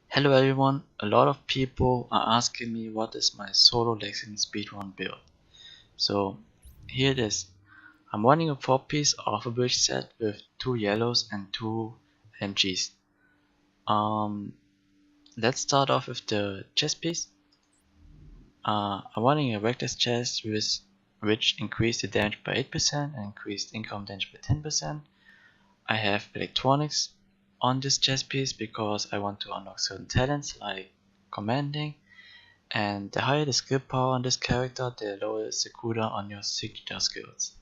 Hello everyone, a lot of people are asking me what is my solo Lexington speedrun build. So here it is. I'm running a 4-piece Alphabridge set with 2 yellows and 2 MGs. Let's start off with the chess piece. I'm running a reckless chess which increased the damage by 8% and increased income damage by 10%. I have electronics on this chess piece because I want to unlock certain talents like commanding, and the higher the skill power on this character, the lower is the cooldown on your signature skills.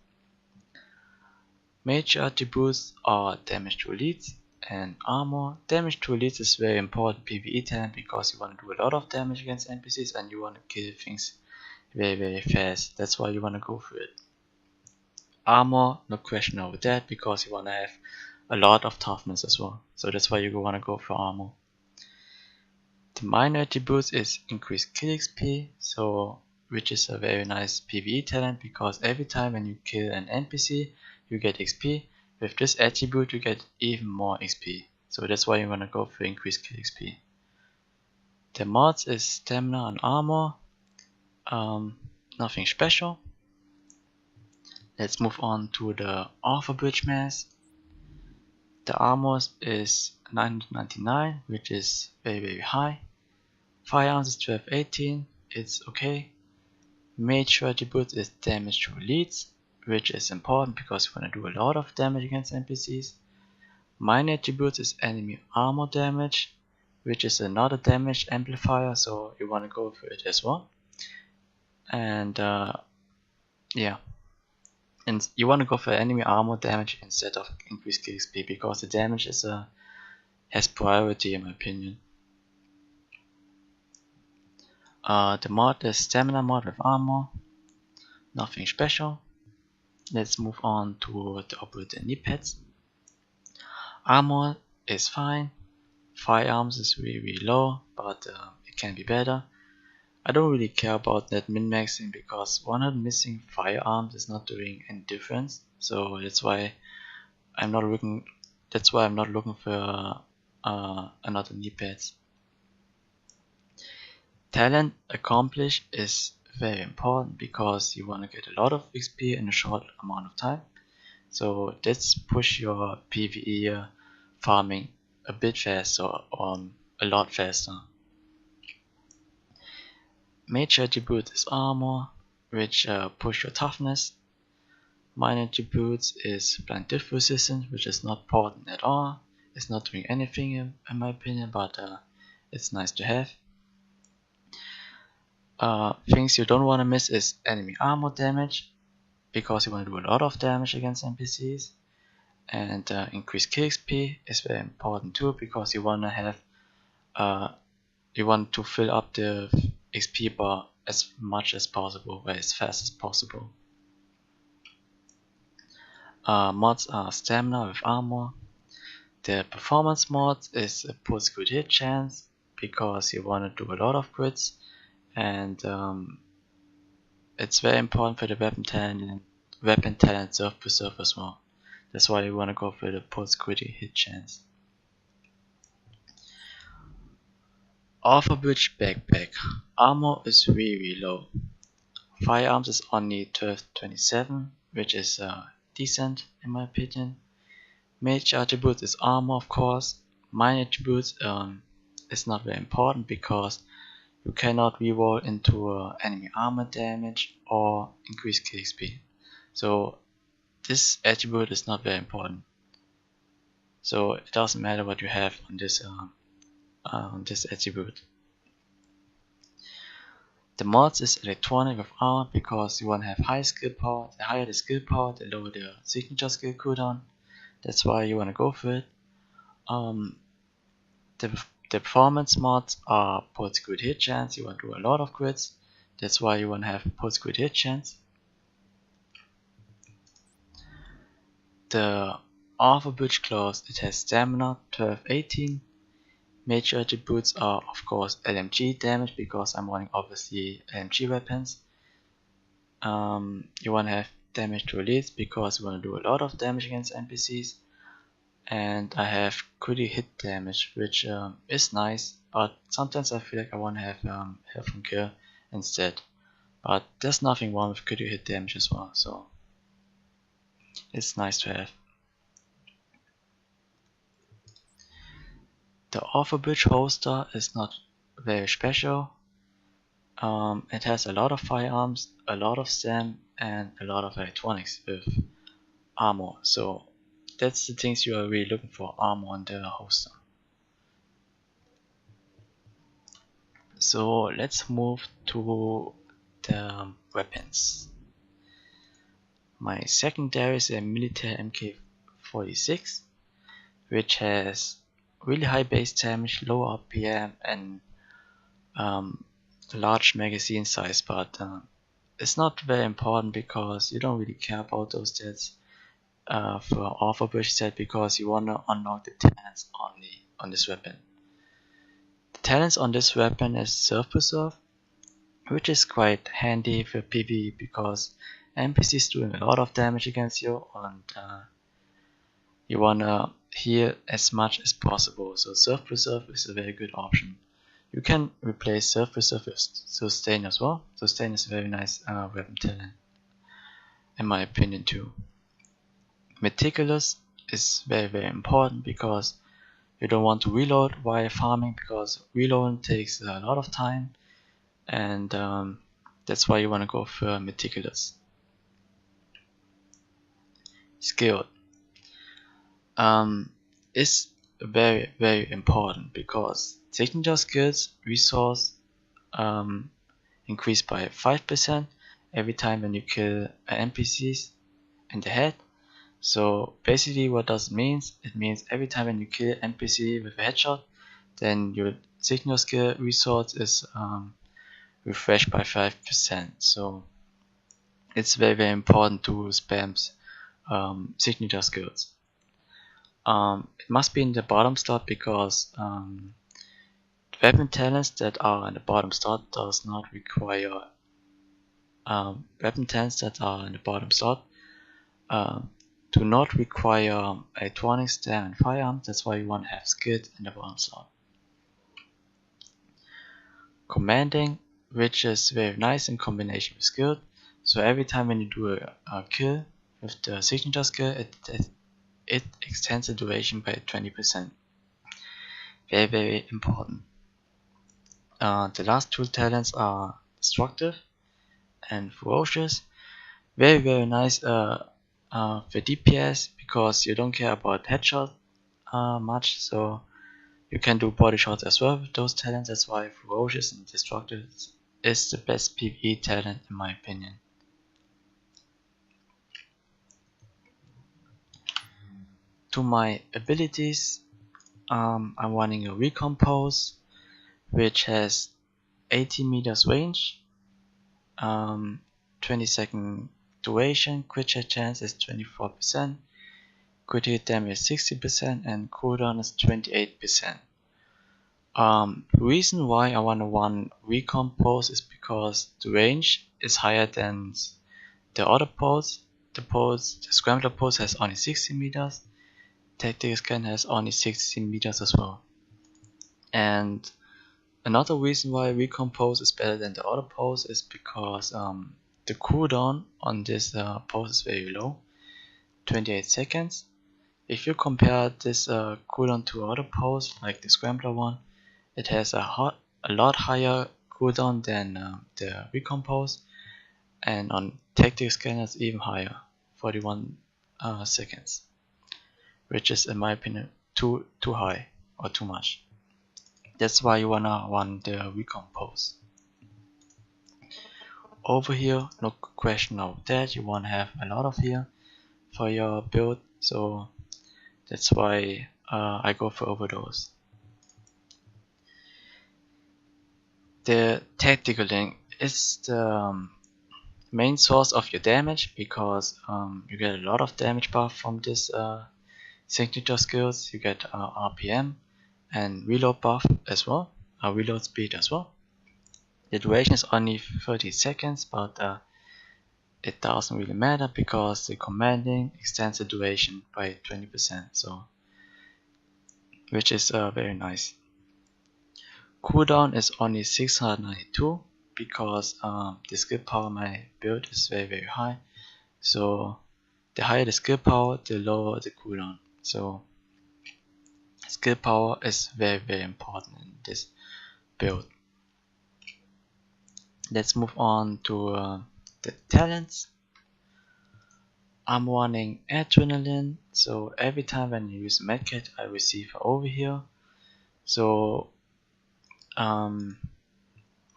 Major attributes are damage to elites and armor. Damage to elites is very important PvE talent because you want to do a lot of damage against NPCs and you want to kill things very fast. That's why you want to go for it. Armor, no question over that, because you want to have a lot of toughness as well. So that's why you want to go for armor. The minor attributes is increased kill XP, which is a very nice PvE talent because every time when you kill an NPC you get XP. With this attribute you get even more XP. So that's why you want to go for increased kill XP. The mods is stamina and armor. Nothing special. Let's move on to the Alphabridge mask. The armor is 999, which is very high. Firearms is 1218, it's okay. Major attribute is damage to elites, which is important because you want to do a lot of damage against NPCs. Minor attribute is enemy armor damage, which is another damage amplifier, so you want to go for it as well. And and you want to go for enemy armor damage instead of increased kill XP because the damage has priority in my opinion. The mod is stamina mod with armor, nothing special. Let's move on to the operator knee pads. Armor is fine, firearms is really low, but it can be better. I don't really care about that min-maxing because 100 missing firearms is not doing any difference, so that's why I'm not looking for another knee pads. Talent accomplished is very important because you want to get a lot of XP in a short amount of time. So let's push your PvE farming a bit faster or a lot faster. Major attribute is armor, which push your toughness. Minor attributes is blind diff resistance, which is not important at all. It's not doing anything in my opinion, but it's nice to have. Things you don't want to miss is enemy armor damage, because you want to do a lot of damage against NPCs. And increased kill XP is very important too, because you want to have you want to fill up the XP bar as much as possible, or as fast as possible. Mods are stamina with armor. The performance mod is a post-crit hit chance, because you want to do a lot of crits, and it's very important for the weapon talent self preserve as well. That's why you want to go for the post-crit hit chance. Alphabridge backpack. Armor is really low. Firearms is only 1227, which is decent in my opinion. Major attribute is armor, of course. Minor attributes is not very important because you cannot reroll into enemy armor damage or increase kill XP. So this attribute is not very important. So it doesn't matter what you have on this attribute. The mods is electronic with armor because you want to have high skill power. The higher the skill power, the lower the signature skill cooldown. That's why you want to go for it. The performance mods are post-crit hit chance. You want to do a lot of crits. That's why you want to have post-crit hit chance. The Alphabridge clause, it has stamina 1218. Major attributes are of course LMG damage because I'm running obviously LMG weapons. You want to have damage to elites because you want to do a lot of damage against NPCs. and I have critical hit damage, which is nice, but sometimes I feel like I want to have health and kill instead. But there's nothing wrong with critical hit damage as well, so it's nice to have. The Alphabridge holster is not very special. It has a lot of firearms, a lot of STEM, and a lot of electronics with armor, so that's the things you are really looking for, armor on the holster. So let's move to the weapons. My secondary is a military MK46, which has really high base damage, low RPM, and large magazine size, but it's not very important because you don't really care about those stats for Alphabridge set, because you want to unlock the talents only on this weapon. The talents on this weapon is Self-Preserve, which is quite handy for PvE because NPCs doing a lot of damage against you, and you wanna heal as much as possible, so Self-Preserve is a very good option. You can replace Self-Preserve with Sustain as well. Sustain is a very nice weapon talent, in my opinion too. Meticulous is very important because you don't want to reload while farming, because reloading takes a lot of time, and that's why you want to go for Meticulous. Skilled is very important because signature skills resource increase by 5% every time when you kill NPCs in the head. So basically what does it mean? It means every time when you kill NPC with a headshot, then your signature skill resource is refreshed by 5%. So it's very important to spam signature skills. It must be in the bottom slot because weapon talents that are in the bottom slot does not require weapon talents that are in the bottom slot do not require electronics, STEM, and firearms. That's why you want to have skilled in the bottom slot. Commanding, which is very nice in combination with skilled. So every time when you do a kill with the signature skill, it extends the duration by 20%. Very important. The last two talents are Destructive and Ferocious. Very nice for DPS because you don't care about headshot much, so you can do body shots as well with those talents. That's why Ferocious and Destructive is the best PvE talent in my opinion. To my abilities, I'm running a Recompose, which has 80 meters range, 20-second duration, crit hit chance is 24%, crit hit damage is 60%, and cooldown is 28%. The reason why I want to run Recompose is because the range is higher than the other pose. The Scrambler pose has only 60 meters, Tactical Scan has only 60 meters as well. And another reason why Recompose is better than the other pose is because the cooldown on this pose is very low, 28 seconds. If you compare this cooldown to other pose like the Scrambler one, it has a lot higher cooldown than the Recompose, and on Tactical Scan it's even higher, 41 seconds, which is in my opinion too high or too much. That's why you wanna run the Recompose. Over here, no question of that, you wanna have a lot of here for your build, so that's why I go for overdose. The tactical link is the main source of your damage because you get a lot of damage buff from this signature skills. You get RPM and reload buff as well, reload speed as well. The duration is only 30 seconds, but it doesn't really matter because the commanding extends the duration by 20%, so which is very nice. Cooldown is only 692 because the skill power of my build is very high. So the higher the skill power, the lower the cooldown. So skill power is very important in this build. Let's move on to the talents. I'm running Adrenaline, so every time when you use Medkit I receive over here. So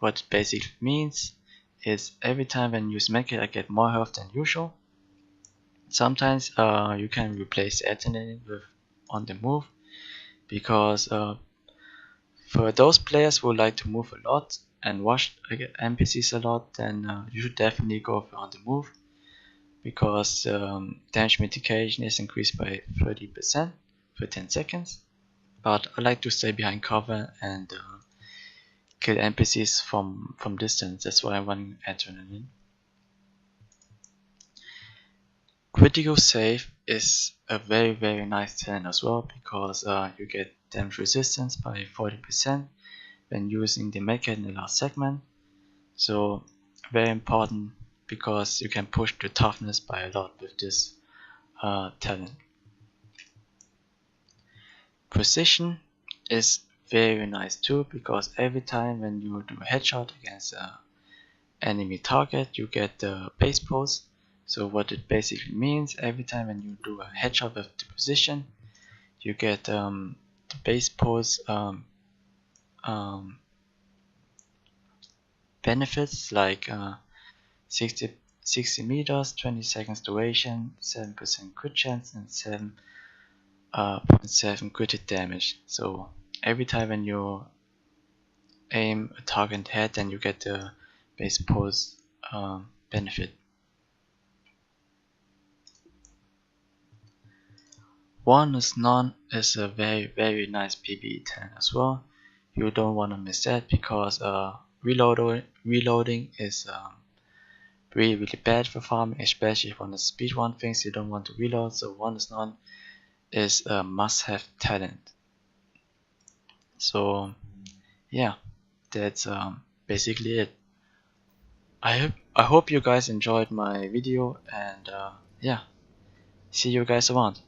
what it basically means is every time when you use Medkit I get more health than usual. Sometimes you can replace Adrenaline with on the move, because for those players who like to move a lot and watch NPCs a lot, then you should definitely go for on the move, because damage mitigation is increased by 30% for 10 seconds. But I like to stay behind cover and kill NPCs from distance. That's why I'm running Adrenaline. Critical save is a very nice talent as well, because you get damage resistance by 40% when using the Medkit in the last segment. So very important, because you can push the toughness by a lot with this talent. Precision is very nice too, because every time when you do a headshot against an enemy target you get the base pulse. So what it basically means, every time when you do a headshot with the precision you get the base pulse benefits like 60 meters, 20 seconds duration, 7% crit chance, and 7.7 crit damage. So every time when you aim a target head, then you get the base pulse benefit. One is None is a very nice PvE tank as well. You don't want to miss that, because reloading is really bad for farming, especially if you want to speedrun things. You don't want to reload, so One is None is a must-have talent. So yeah, that's basically it. I hope you guys enjoyed my video, and yeah, see you guys around.